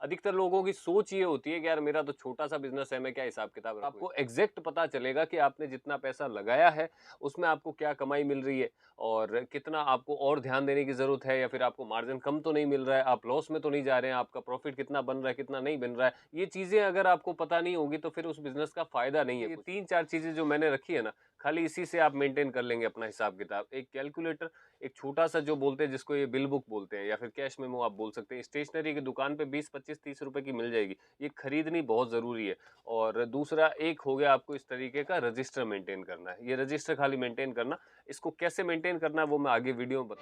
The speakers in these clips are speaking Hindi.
अधिकतर लोगों की सोच ये होती है कि यार मेरा तो छोटा-सा बिज़नेस है, मैं क्या हिसाब-किताब रखूँ। आपको एग्ज़ैक्ट पता चलेगा कि आपने जितना पैसा लगाया है, उसमें आपको क्या कमाई मिल रही है और कितना आपको और ध्यान देने की ज़रूरत है या फिर आपको मार्जिन कम तो नहीं मिल रहा है, आप लॉस में तो नहीं जा रहे हैं, आपका प्रॉफ़िट कितना बन रहा है, कितना नहीं बन रहा है। ये चीज़ें अगर आपको पता नहीं होगी तो फिर उस बिज़नेस का फ़ायदा नहीं है। ये 3-4 चीज़ें जो मैंने रखी है ना, खाली इसी से आप मेंटेन कर लेंगे अपना हिसाब-किताब। एक कैलकुलेटर, एक छोटा-सा जो बोलते हैं जिसको ये बिल बुक बोलते हैं या फिर कैश मेमो आप बोल सकते हैं। स्टेशनरी की दुकान पे 20, 25, 30 रुपए की मिल जाएगी। ये खरीदनी बहुत ज़रूरी है। और दूसरा एक हो गया आपको इस तरीके का रजिस्टर मेंटेन करना है। ये रजिस्टर खाली मेंटेन करना, इसको कैसे मेंटेन करना है वो मैं आगे वीडियो में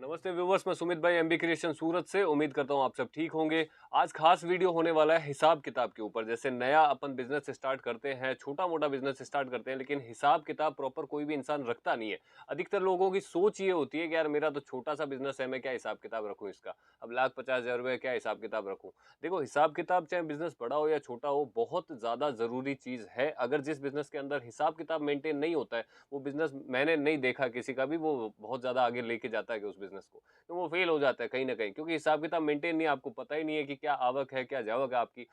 नमस्ते व्यूवर्स, मैं सुमित भाई एमबी क्रिएशन सूरत से। उम्मीद करता हूँ आप सब ठीक होंगे। आज खास वीडियो होने वाला है हिसाब किताब के ऊपर। जैसे नया अपन बिजनेस स्टार्ट करते हैं, छोटा मोटा बिजनेस स्टार्ट करते हैं, लेकिन हिसाब किताब प्रॉपर कोई भी इंसान रखता नहीं है। अधिकतर लोगों की सोच ये होती है कि यार मेरा तो छोटा सा बिजनेस है, मैं क्या हिसाब किताब रखूँ इसका। अब लाख 50,000 रुपये क्या हिसाब किताब रखूँ। देखो, हिसाब किताब चाहे बिजनेस बड़ा हो या छोटा हो, बहुत ज्यादा जरूरी चीज है। अगर जिस बिजनेस के अंदर हिसाब किताब मेंटेन नहीं होता है, वो बिजनेस मैंने नहीं देखा किसी का भी वो बहुत ज्यादा आगे लेके जाता है कि उस बिजनेस को, तो वो फेल हो जाता है कहीं न कहीं, क्योंकि हिसाब किताब मेंटेन नहीं है, आपको पता ही नहीं है कि क्या आवक है, क्या जावक है आपकी।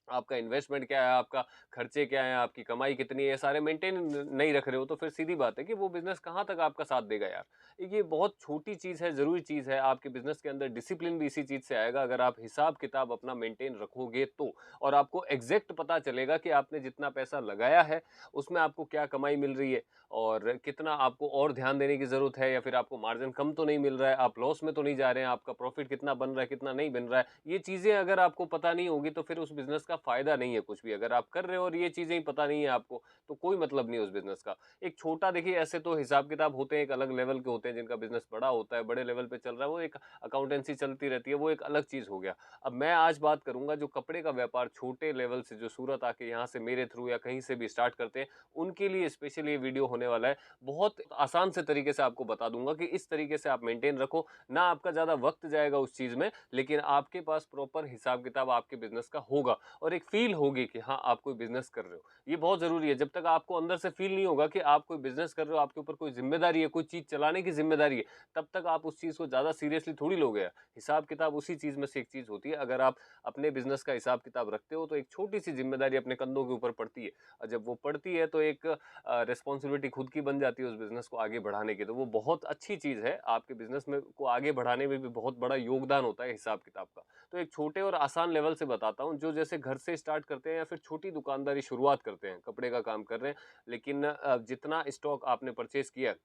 आपका इन्वेस्टमेंट क्या है, आपका खर्चे क्या हैं, आपकी कमाई कितनी है, ये सारे मेंटेन नहीं रख रहे हो, तो फिर सीधी बात है कि वो बिज़नेस कहाँ तक आपका साथ देगा यार। ये बहुत छोटी चीज़ है, ज़रूरी चीज़ है। आपके बिज़नेस के अंदर डिसिप्लिन भी इसी चीज़ से आएगा अगर आप हिसाब-किताब अपना मेंटेन रखोगे तो। और आपको एग्ज़ैक्ट पता चलेगा कि आपने जितना पैसा लगाया है, उसमें आपको क्या कमाई मिल रही है और कितना आपको और ध्यान देने की ज़रूरत है या फिर आपको मार्जिन कम तो नहीं मिल रहा है, आप लॉस में तो नहीं जा रहे हैं, आपका प्रॉफ़िट कितना बन रहा है, कितना नहीं बन रहा है। ये चीज़ें अगर आपको पता नहीं होगी तो फिर उस बिज़नेस का फ़ायदा नहीं है कुछ भी। अगर आप कर रहे हो और ये चीज़ें ही पता नहीं है आपको, तो कोई मतलब नहीं है उस बिज़नेस का। एक छोटा, देखिए, ऐसे तो हिसाब-किताब होते हैं, एक अलग लेवल के होते हैं, जिनका बिज़नेस बड़ा होता है, बड़े लेवल पे चल रहा है, वो एक अकाउंटेंसी चलती रहती है, वो एक अलग चीज़ हो गया। अब मैं आज बात करूँगा जो कपड़े का व्यापार छोटे लेवल से जो सूरत आके यहाँ से मेरे थ्रू या कहीं से भी स्टार्ट करते हैं, उनके लिए स्पेशली ये वीडियो होने वाला है। बहुत आसान से तरीके से आपको बता दूँगा कि इस तरीके से आप मेंटेन रखो, ना आपका ज़्यादा वक़्त जाएगा उस चीज़ में, लेकिन आपके पास प्रॉपर हिसाब-किताब आपके बिज़नेस का होगा और एक फ़ील होगी कि हाँ, आप कोई बिज़नेस कर रहे हो। ये बहुत ज़रूरी है। जब तक आपको अंदर से फ़ील नहीं होगा कि आप कोई बिज़नेस कर रहे हो, आपके ऊपर कोई ज़िम्मेदारी है, कोई चीज़ चलाने की ज़िम्मेदारी है, तब तक आप उस चीज़ को ज़्यादा सीरियसली थोड़ी लोगे यार। हिसाब-किताब उसी चीज़ में से एक चीज़ होती है। अगर आप अपने बिज़नेस का हिसाब-किताब रखते हो, तो एक छोटी-सी ज़िम्मेदारी अपने कंधों के ऊपर पड़ती है और जब वो पड़ती है, तो एक रिस्पॉन्सिबिलिटी खुद की बन जाती है उस बिज़नेस को आगे बढ़ाने की। तो वो बहुत अच्छी चीज़ है। आपके बिज़नेस में को आगे बढ़ाने में भी बहुत बड़ा योगदान होता है हिसाब-किताब का। तो एक छोटे और आसान लेवल से बताता हूँ, जो जैसे घर से स्टार्ट करते हैं या फिर छोटी दुकानदारी शुरुआत करते हैं, कपड़े का काम कर रहे हैं, लेकिन जितना स्टॉक आपने परचेज़ किया है,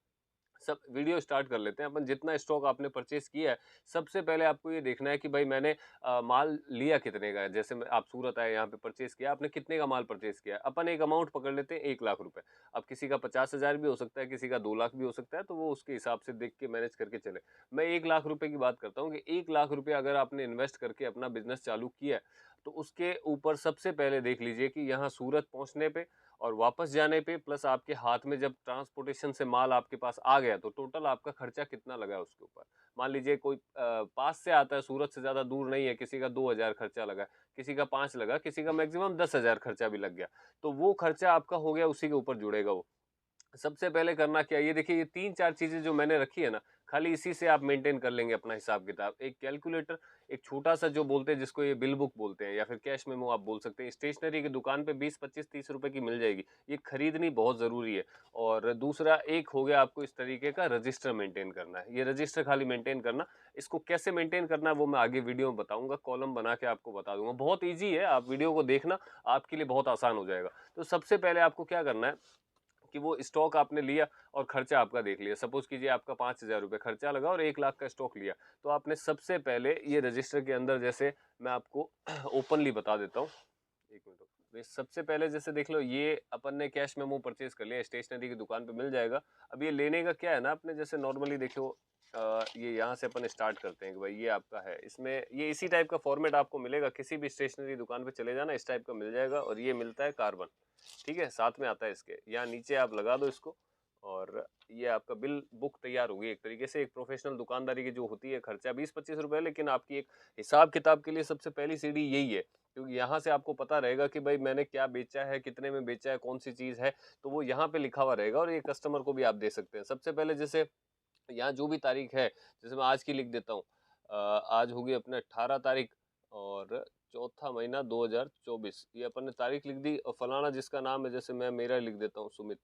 सब वीडियो स्टार्ट कर लेते हैं अपन। जितना स्टॉक आपने परचेज़ किया है, सबसे पहले आपको ये देखना है कि भाई मैंने माल लिया कितने का है। जैसे मैं आप सूरत आए, यहाँ पे परचेज़ किया, आपने कितने का माल परचेज़ किया है। अपन एक अमाउंट पकड़ लेते हैं 1 लाख रुपए। अब किसी का 50,000 भी हो सकता है, किसी का 2 लाख भी हो सकता है, तो वो उसके हिसाब से देख के मैनेज करके चले। मैं 1 लाख रुपए की बात करता हूँ कि 1 लाख रुपए अगर आपने इन्वेस्ट करके अपना बिज़नेस चालू किया है, तो उसके ऊपर सबसे पहले देख लीजिए कि यहाँ सूरत पहुँचने पे और वापस जाने पे प्लस आपके हाथ में जब ट्रांसपोर्टेशन से माल आपके पास आ गया, तो टोटल आपका खर्चा कितना लगा है उसके ऊपर। मान लीजिए कोई पास से आता है, सूरत से ज़्यादा दूर नहीं है, किसी का 2,000 खर्चा लगा है, किसी का 5 लगा, किसी का मैक्सिमम 10,000 खर्चा भी लग गया। तो वो खर्चा आपका हो गया, उसी के ऊपर जुड़ेगा वो। सबसे पहले करना क्या है, ये देखिए, ये 3-4 चीज़ें जो मैंने रखी है ना, खाली इसी से आप मेंटेन कर लेंगे अपना हिसाब-किताब। एक कैलकुलेटर, एक छोटा-सा जो बोलते हैं जिसको ये बिल बुक बोलते हैं या फिर कैश मेमो आप बोल सकते हैं। स्टेशनरी की दुकान पे 20, 25, 30 रुपए की मिल जाएगी। ये खरीदनी बहुत ज़रूरी है। और दूसरा एक हो गया आपको इस तरीके का रजिस्टर मेंटेन करना है। ये रजिस्टर खाली मेंटेन करना, इसको कैसे मेंटेन करना है वो मैं आगे वीडियो में बताऊँगा, कॉलम बना के आपको बता दूँगा। बहुत ईज़ी है, आप वीडियो को देखना, आपके लिए बहुत आसान हो जाएगा। तो सबसे पहले आपको क्या करना है कि वो स्टॉक आपने लिया और खर्चा आपका देख लिया। सपोज़ कीजिए आपका 5,000 रुपए खर्चा लगा और 1 लाख का स्टॉक लिया। तो आपने सबसे पहले ये रजिस्टर के अंदर, जैसे मैं आपको ओपनली बता देता हूँ। 1 मिनट रुको। ये सबसे पहले जैसे देख लो, ये अपन ने कैश मेमो परचेज़ कर लिया, स्टेशनरी की दुकान पे मिल जाएगा। अब ये लेने का क्या है ना, आपने जैसे नॉर्मली देखो, ये यहाँ से अपन स्टार्ट करते हैं कि भाई ये आपका है। इसमें ये इसी टाइप का फॉर्मेट आपको मिलेगा, किसी भी स्टेशनरी दुकान पे चले जाना, इस टाइप का मिल जाएगा और ये मिलता है कार्बन। ठीक है? साथ में आता है इसके। यहाँ नीचे आप लगा दो इसको और ये आपका बिल बुक तैयार होगी। एक तरीके से एक प्रोफेशनल दुकानदारी की जो होती है, खर्चा 20-25 रुपए, लेकिन आपकी एक हिसाब किताब के लिए सबसे पहली सीढ़ी यही है, क्योंकि यहाँ से आपको पता रहेगा कि भाई मैंने क्या बेचा है, कितने में बेचा है, कौन सी चीज़ है, तो वो यहाँ पे लिखा हुआ रहेगा और ये कस्टमर को भी आप दे सकते हैं। सबसे पहले जैसे यहाँ जो भी तारीख है, जैसे मैं आज की लिख देता हूँ। आज होगी अपने 18 तारीख और चौथा महीना 2024, ये अपन ने तारीख लिख दी। और फलाना जिसका नाम है, जैसे मैं मेरा लिख देता हूँ सुमित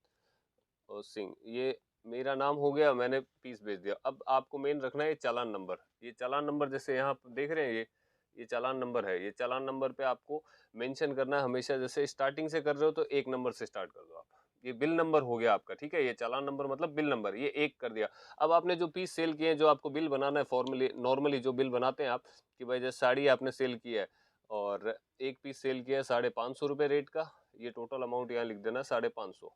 सिंह, ये मेरा नाम हो गया, मैंने पीस भेज दिया। अब आपको मेन रखना है ये चालान नंबर। ये चालान नंबर जैसे यहाँ आप देख रहे हैं, ये चालान नंबर है। ये चालान नंबर पे आपको मेंशन करना है हमेशा। जैसे स्टार्टिंग से कर रहे हो तो 1 नंबर से स्टार्ट कर दो आप। ये बिल नंबर हो गया आपका, ठीक है। ये चालान नंबर मतलब बिल नंबर, ये 1 कर दिया। अब आपने जो पीस सेल किए हैं, जो आपको बिल बनाना है फॉर्मली नॉर्मली जो बिल बनाते हैं आप, कि भाई जैसे साड़ी आपने सेल किया है और 1 पीस सेल किया है 550 रुपये रेट का, ये टोटल अमाउंट यहाँ लिख देना 550,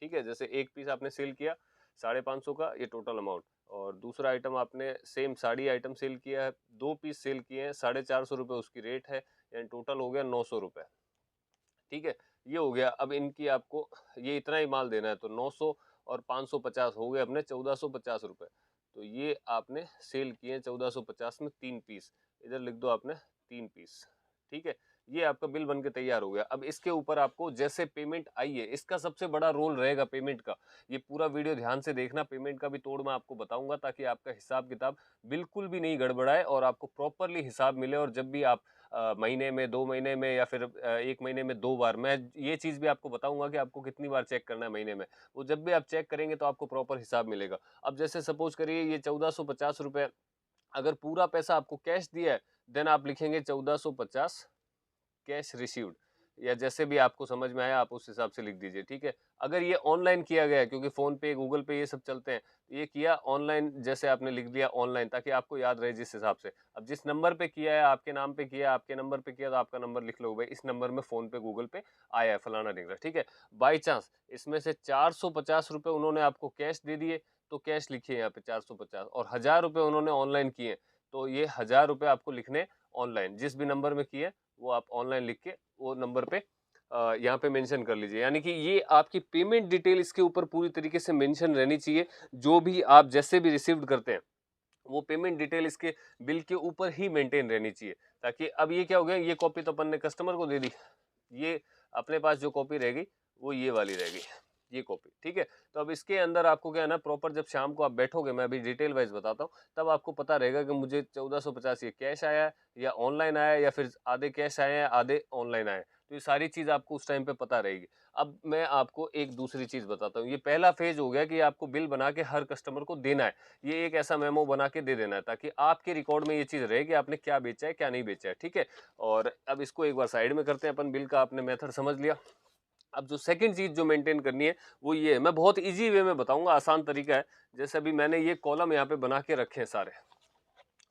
ठीक है। जैसे 1 पीस आपने सेल किया 550 का, ये टोटल अमाउंट। और दूसरा आइटम आपने सेम साड़ी आइटम सेल किया है, 2 पीस सेल किए हैं, 450 रुपये उसकी रेट है, यानी टोटल हो गया 900 रुपये, ठीक है। ये हो गया। अब इनकी आपको ये इतना ही माल देना है, तो 900 और 550 हो गए अपने 1450 रुपये। तो ये आपने सेल किए हैं 1450 में 3 पीस, इधर लिख दो आपने 3 पीस, ठीक है। ये आपका बिल बन के तैयार हो गया। अब इसके ऊपर आपको जैसे पेमेंट आई है, इसका सबसे बड़ा रोल रहेगा पेमेंट का। ये पूरा वीडियो ध्यान से देखना, पेमेंट का भी तोड़ मैं आपको बताऊंगा, ताकि आपका हिसाब किताब बिल्कुल भी नहीं गड़बड़ाए और आपको प्रॉपरली हिसाब मिले। और जब भी आप महीने में, 2 महीने में, या फिर 1 महीने में 2 बार, मैं ये चीज़ भी आपको बताऊंगा कि आपको कितनी बार चेक करना है महीने में। वो जब भी आप चेक करेंगे तो आपको प्रॉपर हिसाब मिलेगा। अब जैसे सपोज करिए ये 1450 रुपये, अगर पूरा पैसा आपको कैश दिया है, देन आप लिखेंगे 1450 कैश रिसीव्ड, या जैसे भी आपको समझ में आया आप उस हिसाब से लिख दीजिए, ठीक है। अगर ये ऑनलाइन किया गया है, क्योंकि फोन पे, गूगल पे ये सब चलते हैं, तो ये किया ऑनलाइन, जैसे आपने लिख दिया ऑनलाइन, ताकि आपको याद रहे जिस हिसाब से। अब जिस नंबर पे किया है, आपके नाम पे किया, आपके नंबर पे किया, तो आपका नंबर लिख लो भाई, इस नंबर में फोन पे, गूगल पे आया है फलाना ढिंगरा, ठीक है। बाई चांस इसमें से 450 रुपये उन्होंने आपको कैश दे दिए, तो कैश लिखिए यहाँ पे 450, और 1000 रुपये उन्होंने ऑनलाइन किए, तो ये 1000 रुपये आपको लिखने ऑनलाइन, जिस भी नंबर में किए वो आप ऑनलाइन लिख के वो नंबर पे यहाँ पे मेंशन कर लीजिए। यानी कि ये आपकी पेमेंट डिटेल इसके ऊपर पूरी तरीके से मेंशन रहनी चाहिए। जो भी आप जैसे भी रिसीव्ड करते हैं, वो पेमेंट डिटेल इसके बिल के ऊपर ही मेंटेन रहनी चाहिए। ताकि अब ये क्या हो गया, ये कॉपी तो अपन ने कस्टमर को दे दी, ये अपने पास जो कॉपी रहेगी वो ये वाली रहेगी, ये कॉपी, ठीक है। तो अब इसके अंदर आपको क्या है ना, प्रॉपर जब शाम को आप बैठोगे, मैं अभी डिटेल वाइज बताता हूँ, तब आपको पता रहेगा कि मुझे 1450 ये कैश आया है या ऑनलाइन आया है, या फिर आधे कैश आए हैं आधे ऑनलाइन आए हैं। तो ये सारी चीज आपको उस टाइम पे पता रहेगी। अब मैं आपको एक दूसरी चीज बताता हूँ। ये पहला फेज हो गया कि आपको बिल बना के हर कस्टमर को देना है। ये एक ऐसा मेमो बना के दे देना है, ताकि आपके रिकॉर्ड में ये चीज रहे कि आपने क्या बेचा है, क्या नहीं बेचा है, ठीक है। और अब इसको एक बार साइड में करते हैं अपन। बिल का आपने मेथड समझ लिया। अब जो सेकंड चीज जो मेंटेन करनी है वो ये है, मैं बहुत इजी वे में बताऊंगा, आसान तरीका है। जैसे अभी मैंने ये कॉलम यहाँ पे बना के रखे हैं सारे।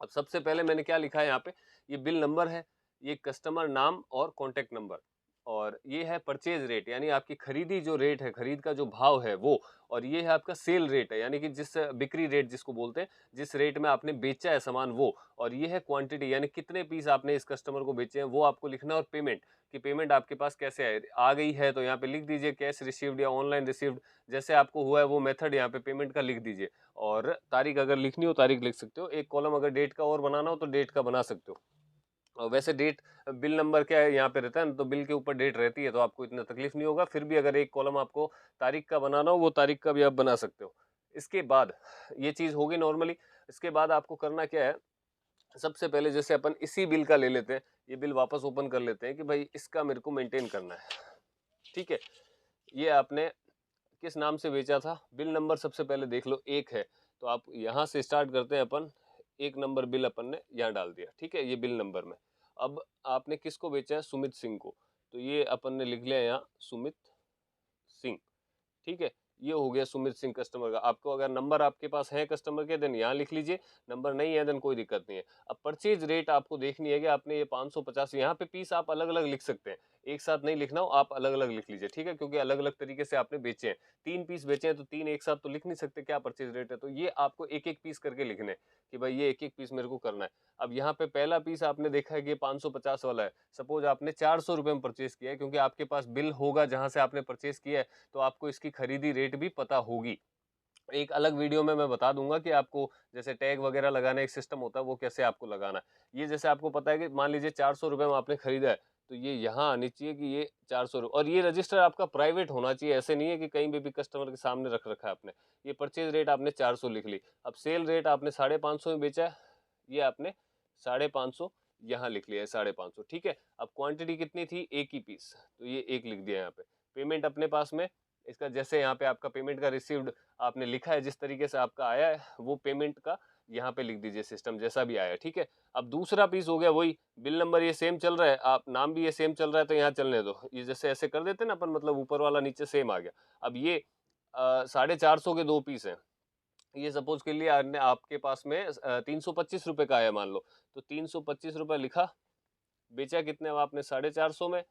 अब सबसे पहले मैंने क्या लिखा है यहाँ पे, ये बिल नंबर है, ये कस्टमर नाम और कॉन्टेक्ट नंबर, और ये है परचेज रेट, यानी आपकी खरीदी जो रेट है, खरीद का जो भाव है वो, और ये है आपका सेल रेट है, यानी कि जिस बिक्री रेट जिसको बोलते हैं, जिस रेट में आपने बेचा है सामान वो, और ये है क्वांटिटी, यानी कितने पीस आपने इस कस्टमर को बेचे हैं वो आपको लिखना है। और पेमेंट कि पेमेंट आपके पास कैसे आए, आ गई है तो यहाँ पे लिख दीजिए कैश रिसीव्ड या ऑनलाइन रिसीव्ड, जैसे आपको हुआ है वो मेथड यहाँ पे पेमेंट का लिख दीजिए। और तारीख अगर लिखनी हो तारीख लिख सकते हो, एक कॉलम अगर डेट का और बनाना हो तो डेट का बना सकते हो। और वैसे डेट, बिल नंबर क्या है यहाँ पे रहता है ना, तो बिल के ऊपर डेट रहती है, तो आपको इतना तकलीफ नहीं होगा। फिर भी अगर एक कॉलम आपको तारीख का बनाना हो, वो तारीख का भी आप बना सकते हो। इसके बाद ये चीज होगी नॉर्मली। इसके बाद आपको करना क्या है, सबसे पहले जैसे अपन इसी बिल का ले लेते हैं, ये बिल वापस ओपन कर लेते हैं कि भाई इसका मेरे को मेंटेन करना है, ठीक है। ये आपने किस नाम से बेचा था, बिल नंबर सबसे पहले देख लो, एक है, तो आप यहाँ से स्टार्ट करते हैं अपन। 1 नंबर बिल अपन ने यहाँ डाल दिया, ठीक है, ये बिल नंबर में। अब आपने किसको बेचा है, सुमित सिंह को, तो ये अपन ने लिख लिया यहाँ सुमित सिंह, ठीक है। ये हो गया सुमित सिंह कस्टमर का। आपको अगर नंबर आपके पास है कस्टमर के, देन यहाँ लिख लीजिए, नंबर नहीं है देन कोई दिक्कत नहीं है। अब परचेज रेट आपको देखनी है कि आपने ये 550, यहाँ पे पीस आप अलग अलग लिख सकते हैं। एक साथ नहीं लिखना हो, आप अलग अलग लिख लीजिए, ठीक है, क्योंकि अलग अलग तरीके से आपने बेचे हैं। 3 पीस बेचे हैं तो 3 एक साथ तो लिख नहीं सकते क्या परचेज रेट है, तो ये आपको एक एक पीस करके लिखने हैं कि भाई ये एक एक पीस मेरे को करना है। अब यहाँ पे पहला पीस आपने देखा है कि 550 वाला है, सपोज आपने 400 रुपये में परचेज किया है, क्योंकि आपके पास बिल होगा जहां से आपने परचेज किया है, तो आपको इसकी खरीदी रेट भी पता होगी। एक अलग वीडियो में मैं बता दूंगा कि आपको जैसे टैग वगैरह लगाने एक सिस्टम होता है, वो कैसे आपको लगाना है। ये जैसे आपको पता है कि मान लीजिए 400 रुपये में आपने खरीदा है, तो ये यहाँ आनी चाहिए कि ये 400 रुपये, और ये रजिस्टर आपका प्राइवेट होना चाहिए, ऐसे नहीं है कि कहीं भी कस्टमर के सामने रख रखा है आपने। ये परचेज रेट आपने 400 लिख ली, अब सेल रेट आपने 550 में बेचा है, ये आपने 550 यहाँ लिख लिया है, 550, ठीक है। अब क्वांटिटी कितनी थी, एक ही पीस, तो ये एक लिख दिया यहाँ पे। पेमेंट अपने पास में, इसका जैसे यहाँ पे आपका पेमेंट का रिसीव्ड आपने लिखा है, जिस तरीके से आपका आया है वो पेमेंट का यहाँ पे लिख दीजिए, सिस्टम जैसा भी आया, ठीक है। अब दूसरा पीस हो गया वही, बिल नंबर ये सेम चल रहा है, आप नाम भी ये सेम चल रहा है, तो यहाँ चलने दो, ये जैसे ऐसे कर देते ना अपन, मतलब ऊपर वाला नीचे सेम आ गया। अब ये 450 के 2 पीस हैं, ये सपोज के लिए आपके पास में 325 रुपये का आया मान लो, तो 325 रुपये लिखा, बेचा कितने अब आपने 450 में,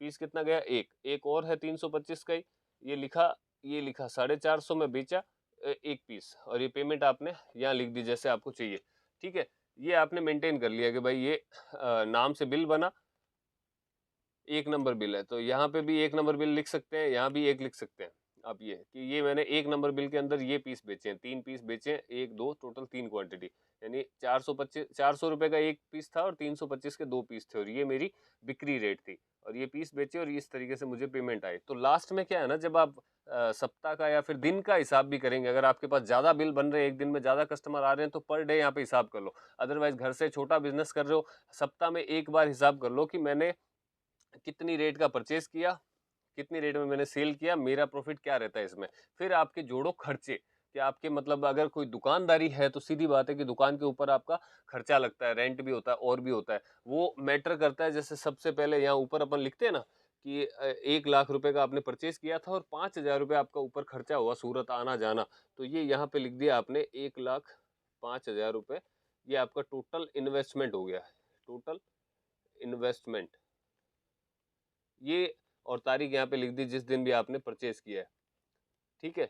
पीस कितना गया, एक और है 325 का ही, ये लिखा, ये लिखा 450 में बेचा एक पीस, और ये पेमेंट आपने यहाँ लिख दी जैसे आपको चाहिए, ठीक है। ये आपने मेंटेन कर लिया कि भाई ये नाम से बिल बना, एक नंबर बिल है, तो यहाँ पे भी एक नंबर बिल लिख सकते हैं, यहाँ भी एक लिख सकते हैं। अब ये कि ये मैंने एक नंबर बिल के अंदर ये पीस बेचे हैं, 3 पीस बेचे हैं, एक दो टोटल 3 क्वांटिटी, यानी 400 रुपये का एक पीस था और 325 के 2 पीस थे, और ये मेरी बिक्री रेट थी, और ये पीस बेचे और इस तरीके से मुझे पेमेंट आई। तो लास्ट में क्या है ना, जब आप सप्ताह का या फिर दिन का हिसाब भी करेंगे, अगर आपके पास ज़्यादा बिल बन रहे हैं, एक दिन में ज़्यादा कस्टमर आ रहे हैं, तो पर डे यहाँ पे हिसाब कर लो। अदरवाइज घर से छोटा बिजनेस कर रहे हो, सप्ताह में एक बार हिसाब कर लो कि मैंने कितनी रेट का परचेज किया, कितनी रेट में मैंने सेल किया, मेरा प्रॉफिट क्या रहता है इसमें। फिर आपके जोड़ो खर्चे, कि आपके मतलब अगर कोई दुकानदारी है तो सीधी बात है कि दुकान के ऊपर आपका खर्चा लगता है, रेंट भी होता है और भी होता है, वो मैटर करता है। जैसे सबसे पहले यहाँ ऊपर अपन लिखते हैं ना कि 1 लाख रुपए का आपने परचेज किया था और 5,000 रुपये आपका ऊपर खर्चा हुआ सूरत आना जाना, तो ये यहाँ पे लिख दिया आपने 1,05,000 रुपये, ये आपका टोटल इन्वेस्टमेंट हो गया, टोटल इन्वेस्टमेंट। ये और तारीख यहाँ पे लिख दी जिस दिन भी आपने परचेज किया है, ठीक है।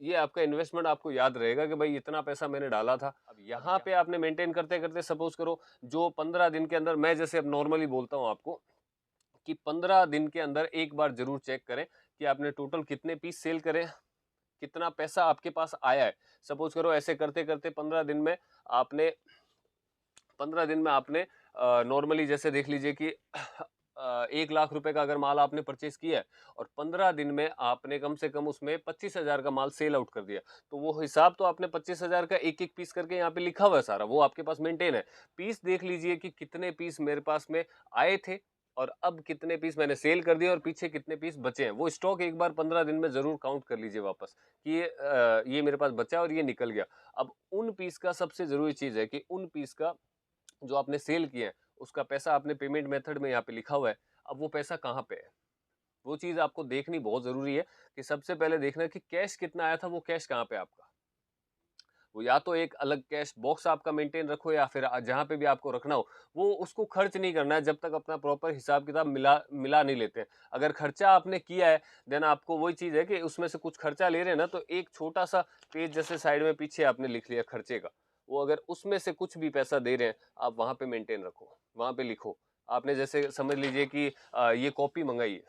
ये आपका इन्वेस्टमेंट आपको याद रहेगा कि भाई इतना पैसा मैंने डाला था। अब यहाँ पे आपने मेंटेन करते करते सपोज करो जो 15 दिन के अंदर, मैं जैसे अब नॉर्मली बोलता हूँ आपको कि 15 दिन के अंदर एक बार जरूर चेक करें कि आपने टोटल कितने पीस सेल करे, कितना पैसा आपके पास आया है। सपोज करो ऐसे करते करते 15 दिन में आपने नॉर्मली जैसे देख लीजिए कि 1 लाख रुपए का अगर माल आपने परचेज किया है और 15 दिन में आपने कम से कम उसमें 25,000 का माल सेल आउट कर दिया, तो वो हिसाब तो आपने 25,000 का एक एक पीस करके यहाँ पे लिखा हुआ है, सारा वो आपके पास मेंटेन है। पीस देख लीजिए कि कितने पीस मेरे पास में आए थे और अब कितने पीस मैंने सेल कर दिए और पीछे कितने पीस बचे हैं, वो स्टॉक एक बार 15 दिन में जरूर काउंट कर लीजिए वापस कि ये मेरे पास बचा और ये निकल गया। अब उन पीस का सबसे जरूरी चीज है कि उन पीस का जो आपने सेल किया है उसका पैसा आपने पेमेंट मेथड में यहाँ पे लिखा हुआ है, अब वो पैसा कहाँ पे है, वो चीज आपको देखनी बहुत जरूरी है। कि सबसे पहले देखना है कि कैश कितना आया था, वो कैश कहाँ पे है आपका। वो या तो एक अलग कैश बॉक्स आपका मेंटेन रखो या फिर जहाँ पे भी आपको रखना हो वो उसको खर्च नहीं करना है जब तक अपना प्रॉपर हिसाब किताब मिला मिला नहीं लेते हैं। अगर खर्चा आपने किया है देन आपको वही चीज है कि उसमें से कुछ खर्चा ले रहे हैं ना, तो एक छोटा सा पेज जैसे साइड में पीछे आपने लिख लिया खर्चे का, वो अगर उसमें से कुछ भी पैसा दे रहे हैं आप वहां पे मेंटेन रखो, वहां पे लिखो। आपने जैसे समझ लीजिए कि ये कॉपी मंगाई है,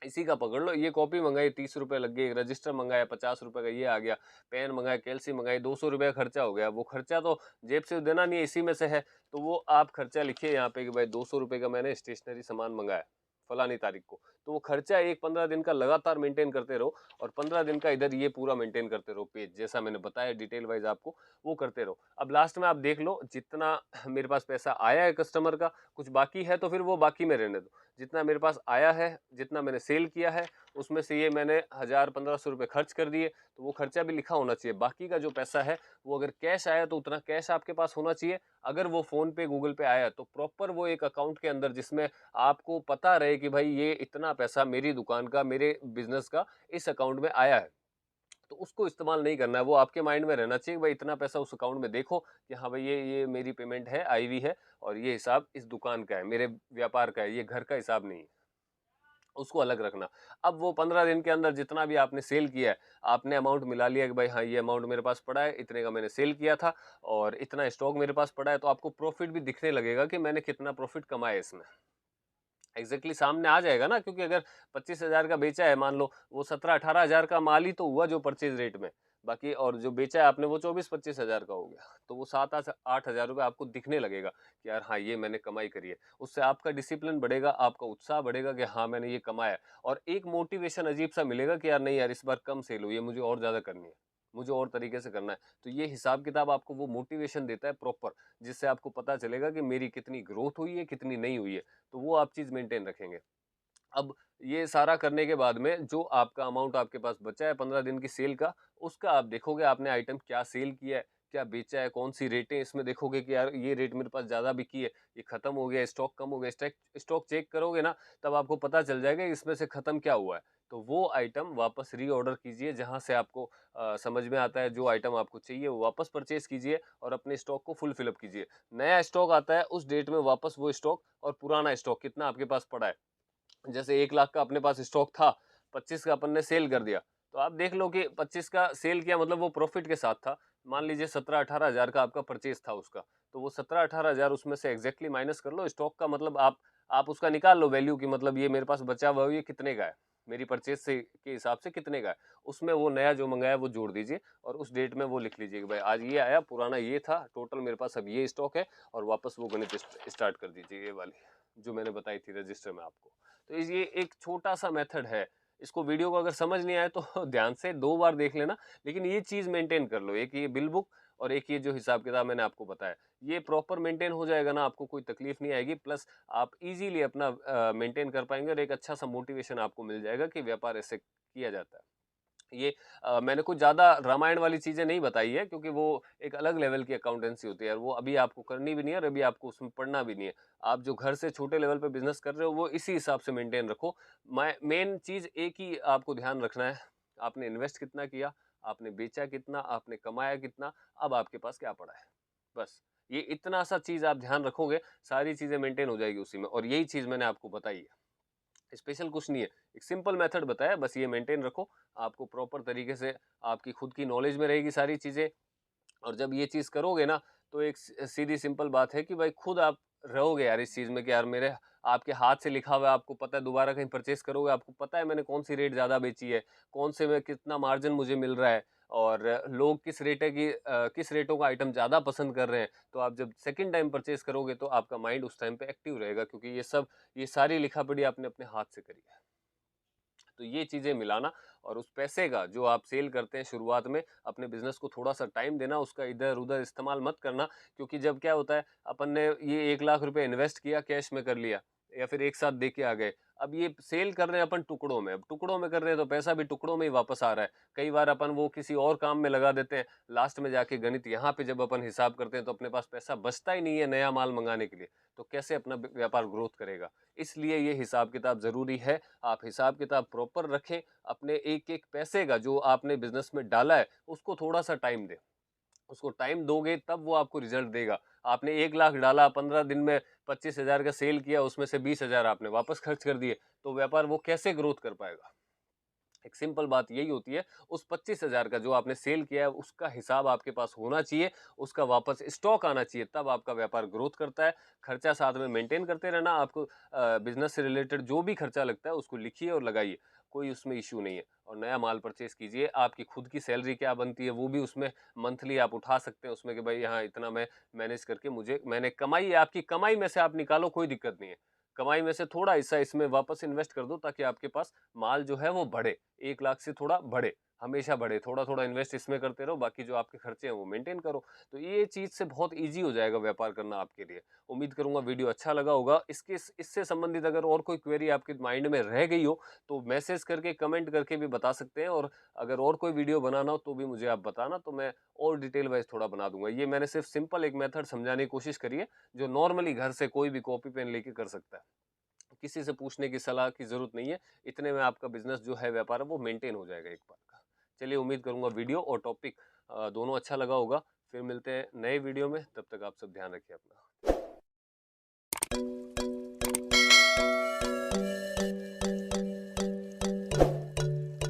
इसी का पकड़ लो, ये कॉपी मंगाई 30 रुपए लग गए, रजिस्टर मंगाया 50 रुपए का ये आ गया, पेन मंगाया, कैलसी मंगाई 200 रुपए का खर्चा हो गया। वो खर्चा तो जेब से देना नहीं है, इसी में से है, तो वो आप खर्चा लिखिए यहाँ पे कि भाई 200 रुपए का मैंने स्टेशनरी सामान मंगाया फलानी तारीख को। तो वो खर्चा एक 15 दिन का लगातार मेंटेन करते रहो और 15 दिन का इधर ये पूरा मेंटेन करते रहो पेज, जैसा मैंने बताया डिटेल वाइज आपको वो करते रहो। अब लास्ट में आप देख लो जितना मेरे पास पैसा आया है कस्टमर का, कुछ बाकी है तो फिर वो बाकी में रहने दो। जितना मेरे पास आया है, जितना मैंने सेल किया है, उसमें से ये मैंने 1,000-1,500 रुपये खर्च कर दिए, तो वो खर्चा भी लिखा होना चाहिए। बाकी का जो पैसा है वो अगर कैश आया तो उतना कैश आपके पास होना चाहिए। अगर वो फोन पे गूगल पे आया तो प्रॉपर वो एक अकाउंट के अंदर जिसमें आपको पता रहे कि भाई ये इतना पैसा मेरी दुकान का, मेरे बिजनेस का इस अकाउंट में आया है। तो उसको इस्तेमाल नहीं करना है। वो आपके माइंड में रहना चाहिए कि भाई इतना पैसा उस अकाउंट में देखो कि हाँ भाई ये मेरी पेमेंट है, आई हुई है और ये हिसाब इस दुकान का है, मेरे व्यापार का है, ये घर का हिसाब नहीं है। उसको अलग रखना। अब वो 15 दिन के अंदर जितना भी आपने सेल किया है, आपने अमाउंट मिला लिया कि भाई हाँ, ये अमाउंट मेरे पास पड़ा है, इतने का मैंने सेल किया था और इतना स्टॉक मेरे पास पड़ा है, तो आपको प्रॉफिट भी दिखने लगेगा कि मैंने कितना प्रॉफिट कमाया इसमें। एग्जैक्टली सामने आ जाएगा ना, क्योंकि अगर 25,000 का बेचा है, मान लो वो 17-18,000 का माल ही तो हुआ जो परचेज रेट में, बाकी और जो बेचा है आपने वो 24-25,000 का हो गया। तो वो 7-8 हजार रुपये आपको दिखने लगेगा कि यार हाँ, ये मैंने कमाई करी है। उससे आपका डिसिप्लिन बढ़ेगा, आपका उत्साह बढ़ेगा कि हाँ, मैंने ये कमाया है। और एक मोटिवेशन अजीब सा मिलेगा कि यार नहीं यार, इस बार कम सेल हुई है, मुझे और ज्यादा करनी है, मुझे और तरीके से करना है। तो ये हिसाब किताब आपको वो मोटिवेशन देता है प्रॉपर, जिससे आपको पता चलेगा कि मेरी कितनी ग्रोथ हुई है, कितनी नहीं हुई है। तो वो आप चीज़ मेंटेन रखेंगे। अब ये सारा करने के बाद में जो आपका अमाउंट आपके पास बचा है 15 दिन की सेल का, उसका आप देखोगे आपने आइटम क्या सेल किया है, क्या बेचा है, कौन-सी रेटें इसमें देखोगे कि यार ये रेट मेरे पास ज़्यादा बिकी है, ये खत्म हो गया, स्टॉक कम हो गया, स्टॉक चेक करोगे ना, तब आपको पता चल जाएगा कि इसमें से खत्म क्या हुआ है। तो वो आइटम वापस रीऑर्डर कीजिए, जहाँ से आपको समझ में आता है जो आइटम आपको चाहिए वो वापस परचेज़ कीजिए और अपने स्टॉक को फुल फिल अप कीजिए। नया स्टॉक आता है उस डेट में वापस वो स्टॉक और पुराना स्टॉक कितना आपके पास पड़ा है, जैसे 1 लाख का अपने पास स्टॉक था, 25 का अपन ने सेल कर दिया। तो आप देख लो कि 25 का सेल किया मतलब वो प्रॉफ़िट के साथ था। मान लीजिए 17-18 हज़ार का आपका परचेज़ था उसका। तो वो 17-18 हज़ार उसमें से एग्ज़ैक्टली माइनस कर लो स्टॉक का, मतलब आप उसका निकाल लो वैल्यू की, मतलब ये मेरे पास बचा हुआ है ये कितने का है? मेरी परचेज़ से के हिसाब से कितने का है? उसमें वो नया जो मँगाया वो जोड़ दीजिए और उस डेट में वो लिख लीजिए कि भाई आज ये आया, पुराना ये था, टोटल मेरे पास अब ये स्टॉक है, और वापस वो गणित स्टार्ट कर दीजिए, ये वाली, जो मैंने बताई थी रजिस्टर में आपको। तो ये एक छोटा-सा मेथड है। इसको वीडियो को अगर समझ नहीं आए तो ध्यान से 2 बार देख लेना, लेकिन ये चीज़ मेंटेन कर लो। एक ये बिल बुक और एक ये जो हिसाब-किताब मैंने आपको बताया। ये प्रॉपर मेंटेन हो जाएगा ना, आपको कोई तकलीफ नहीं आएगी, प्लस आप ईज़िली अपना मेंटेन कर पाएँगे और एक अच्छा-सा मोटिवेशन आपको मिल जाएगा कि व्यापार ऐसे किया जाता है। ये मैंने कुछ ज़्यादा रामायण वाली चीज़ें नहीं बताई है, क्योंकि वो एक अलग लेवल की अकाउंटेंसी होती है और वो अभी आपको करनी भी नहीं है और अभी आपको उसमें पढ़ना भी नहीं है। आप जो घर से छोटे लेवल पे बिज़नेस कर रहे हो वो इसी हिसाब से मेंटेन रखो। मैं मेन चीज़ एक ही आपको ध्यान रखना है, आपने इन्वेस्ट कितना किया, आपने बेचा कितना, आपने कमाया कितना, अब आपके पास क्या पड़ा है। बस, ये इतना सा चीज़ आप ध्यान रखोगे, सारी चीज़ें मेंटेन हो जाएगी उसी में, और यही चीज़ मैंने आपको बताई है। स्पेशल कुछ नहीं है, एक सिंपल मेथड बताया, बस ये मेंटेन रखो, आपको प्रॉपर तरीके से आपकी खुद की नॉलेज में रहेगी सारी चीज़ें। और जब ये चीज़ करोगे ना, तो एक सीधी सिंपल बात है कि भाई खुद आप रहोगे यार इस चीज़ में कि यार मेरे आपके हाथ से लिखा हुआ है, आपको पता है दोबारा कहीं परचेज़ करोगे, आपको पता है मैंने कौन सी रेट ज़्यादा बेची है, कौन से में कितना मार्जिन मुझे मिल रहा है, और लोग किस रेटों का आइटम ज़्यादा पसंद कर रहे हैं। तो आप जब सेकंड टाइम परचेज़ करोगे तो आपका माइंड उस टाइम पे एक्टिव रहेगा, क्योंकि ये सारी लिखा-पढ़ी आपने अपने हाथ से करी है। तो ये चीज़ें मिलाना, और उस पैसे का जो आप सेल करते हैं शुरुआत में, अपने बिज़नेस को थोड़ा-सा टाइम देना, उसका इधर-उधर इस्तेमाल मत करना, क्योंकि जब क्या होता है, अपन ने ये 1 लाख रुपए इन्वेस्ट किया, कैश में कर लिया या फिर एक साथ दे के आ गए। अब ये सेल कर रहे हैं अपन टुकड़ों में, अब टुकड़ों में कर रहे हैं तो पैसा भी टुकड़ों में ही वापस आ रहा है। कई बार अपन वो किसी और काम में लगा देते हैं, लास्ट में जाके गणित यहाँ पे जब अपन हिसाब करते हैं तो अपने पास पैसा बचता ही नहीं है नया माल मँगाने के लिए, तो कैसे अपना व्यापार ग्रोथ करेगा? इसलिए ये हिसाब-किताब ज़रूरी है। आप हिसाब-किताब प्रॉपर रखें, अपने एक-एक पैसे का जो आपने बिज़नेस में डाला है, उसको थोड़ा-सा टाइम दें। उसको टाइम दोगे तब वो आपको रिज़ल्ट देगा। आपने 1 लाख डाला, 15 दिन में 25,000 का सेल किया, उसमें से 20,000 आपने वापस खर्च कर दिए, तो व्यापार वो कैसे ग्रोथ कर पाएगा? एक सिंपल बात यही होती है, उस 25,000 का जो आपने सेल किया है, उसका हिसाब आपके पास होना चाहिए, उसका वापस स्टॉक आना चाहिए, तब आपका व्यापार ग्रोथ करता है। खर्चा साथ में मेंटेन करते रहना, आपको बिज़नेस से रिलेटेड जो भी खर्चा लगता है, उसको लिखिए और लगाइए, कोई उसमें इश्यू नहीं है। और नया माल परचेज़ कीजिए, आपकी खुद की सैलरी क्या बनती है, वो भी उसमें मंथली आप उठा सकते हैं उसमें कि भाई हाँ, इतना मैं मैनेज करके मैंने कमाई है, आपकी कमाई में से आप निकालो, कोई दिक्कत नहीं है। कमाई में से थोड़ा हिस्सा इसमें वापस इन्वेस्ट कर दो, ताकि आपके पास माल जो है वो बढ़े। 1 लाख से थोड़ा बढ़े, हमेशा बढ़े, थोड़ा-थोड़ा इन्वेस्ट इसमें करते रहो, बाकी जो आपके खर्चे हैं वो मेंटेन करो। तो ये चीज़ से बहुत ईज़ी हो जाएगा व्यापार करना आपके लिए। उम्मीद करूँगा वीडियो अच्छा लगा होगा। इससे संबंधित अगर और कोई क्वेरी आपके माइंड में रह गई हो, तो मैसेज करके, कमेंट करके भी बता सकते हैं, और अगर और कोई वीडियो बनाना हो तो भी मुझे आप बताना, तो मैं और डिटेल वाइज़ थोड़ा बना दूँगा। ये मैंने सिर्फ़ सिंपल एक मेथड समझाने की कोशिश करी है, जो नॉर्मली घर से कोई भी कॉपी पेन लेके कर सकता है। किसी से पूछने की, सलाह की ज़रूरत नहीं है। इतने में आपका बिज़नेस जो है, व्यापार है, वो मेंटेन हो जाएगा एक बार का। चलिए उम्मीद करूंगा वीडियो और टॉपिक दोनों अच्छा लगा होगा। फिर मिलते हैं नए वीडियो में, तब तक आप सब ध्यान रखिए अपना।